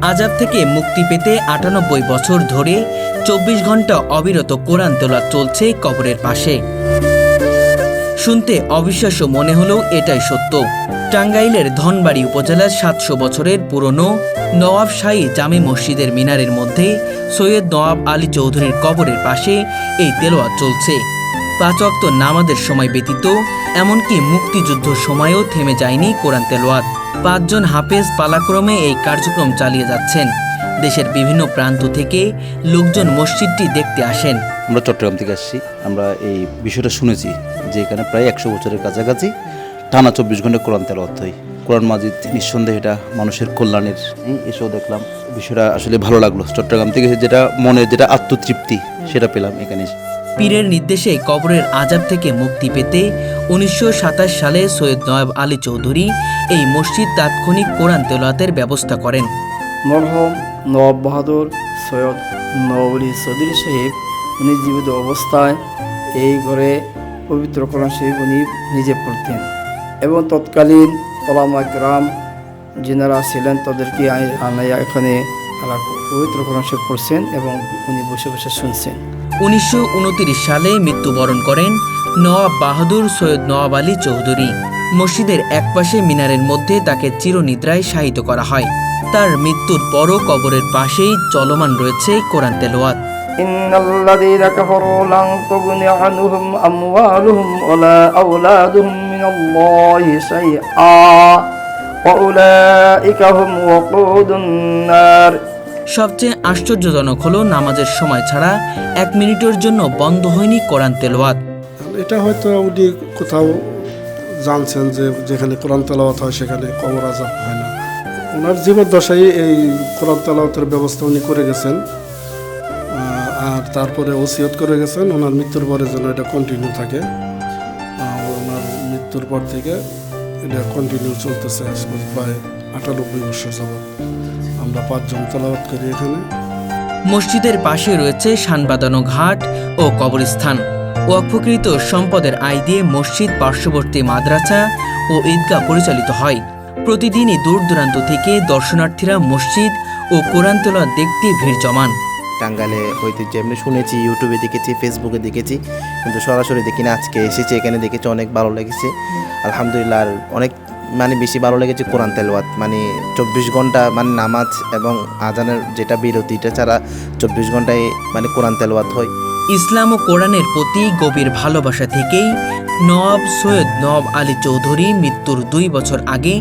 আযাব থেকে মুক্তি পেতে ৯৮ বছর ধরে ২৪ ঘন্টা অবিরত কোরআন তেলাওয়াত চলছে কবরের পাশে। শুনতে অবিশ্বাস্য মনে হলেও এটাই সত্য। টাঙ্গাইলের ধনবাড়ী উপজেলার ৭০০ বছরের পুরনো নওয়াবশাহী জামে মসজিদের মিনারের মধ্যে সৈয়দ নওয়াব আলী চৌধুরীর কবরের পাশে এই তেলাওয়াত চলছে। ৫ ওয়াক্ত নামাজের সময় ব্যতীত এমনকি মুক্তিযুদ্ধ সময়েও থেমে যায়নি কোরআন তেলাওয়াত। ৫ জন হাফেজ পালাক্রমে এই কার্যক্রম চালিয়ে যাচ্ছেন। দেশের বিভিন্ন প্রান্ত থেকে লোকজন মসজিদটি দেখতে আসেন। আমরা চট্টগ্রাম থেকে আসছি। আমরা এই বিষয়টা শুনেছি যে এখানে প্রায় ১০০ বছরের কাছাকাছি টানা ২৪ ঘন্টা কোরআন তেলাওয়াত হয়। কোরআন মাজিদ নিঃসন্দেহে এটা মানুষের কল্যাণের। এসেও দেখলাম, বিষয়টা আসলে ভালো লাগলো। চট্টগ্রাম থেকে যেটা মনে যেটা আত্মতৃপ্তি সেটা পেলাম এখানে। পীরের নির্দেশে কবরের আযাব থেকে মুক্তি পেতে ১৯২৭ সালে সৈয়দ নওয়াব আলী চৌধুরী এই মসজিদ তাৎক্ষণিক কোরআন তেলাওয়াতের ব্যবস্থা করেন। মরহুম নওয়াব বাহাদুর সৈয়দ নওয়াব আলী চৌধুরী সাহেব উনি জীবিত অবস্থায় এই ঘরে পবিত্র কোরআন শরীফ উনি নিজে পড়তেন এবং তৎকালীন ওলামা কেরাম যিনারা ছিলেন তাদেরকে আনাইয়া এখানে তারা পবিত্র কোরআন শরীফ পড়ছেন এবং উনি বসে বসে শুনছেন। ১৯২৯ সালে মৃত্যুবরণ করেন নওয়াব বাহাদুর সৈয়দ নওয়াব আলী চৌধুরী। মসজিদের একপাশে মিনারের মধ্যে তাকে চিরনিদ্রায় শায়িত করা হয়। তার মৃত্যুর পরও কবরের পাশেই চলমান রয়েছে কোরআন তেলাওয়াত। ইন্নাল্লাযীনা কাফারু লান তুগনি আনহুম আমওয়ালুহুম ওয়ালা আওলাদুহুম মিনাল্লাহি শাইআ ওয়া উলাইকা হুম ওয়াকুদুন নার। সবচেয়ে আশ্চর্যজনক হলো নামাজের সময় ছাড়া ১ মিনিটের জন্য বন্ধ হয়নি কোরআন তেলাওয়াত। এটা হয়তো উনি কোথাও জানছেন যে যেখানে কোরআন তেলাওয়াত হয় সেখানে কবর আযাব হয় না। ওনার জীবদ্দশায় এই কোরআন তেলাওয়াতের ব্যবস্থা উনি করে গেছেন, আর তারপরে ওসিয়ত করে গেছেন ওনার মৃত্যুর পরে যেন এটা কন্টিনিউ থাকে। ওনার মৃত্যুর পর থেকে এটা কন্টিনিউ চলতেছে প্রায় ৯৮ বছর যাবত। আমরা ৫ জন তেলাওয়াত করি এখানে। মসজিদের পাশে রয়েছে শানবাঁধানো ঘাট ও কবরস্থান। ওয়াকফকৃত সম্পদের আয় দিয়ে মসজিদ, পার্শ্ববর্তী মাদ্রাসা ও ঈদগাহ পরিচালিত হয়। প্রতিদিনই দূর দূরান্ত থেকে দর্শনার্থীরা মসজিদ ও কোরআন তেলাওয়াত দেখতে ভিড় জমান। টাঙ্গাইলে ঐতিহ্য এমনি শুনেছি, ইউটিউবে দেখেছি, ফেসবুকে দেখেছি, কিন্তু সরাসরি দেখি না। আজকে এসেছি, এখানে দেখেছি, অনেক ভালো লেগেছে আলহামদুলিল্লাহ। আর অনেক বেশি ভালো লেগেছে কোরআন তেলাওয়াত। ২৪ ঘন্টা নামাজ এবং আজানের যেটা বিরতিটা ছাড়া ২৪ ঘন্টায় কোরআন তেলাওয়াত হয়। ইসলাম ও কোরআনের প্রতি গভীর ভালোবাসা থেকেই নওয়াব সৈয়দ নওয়াব আলী চৌধুরী মৃত্যুর ২ বছর আগে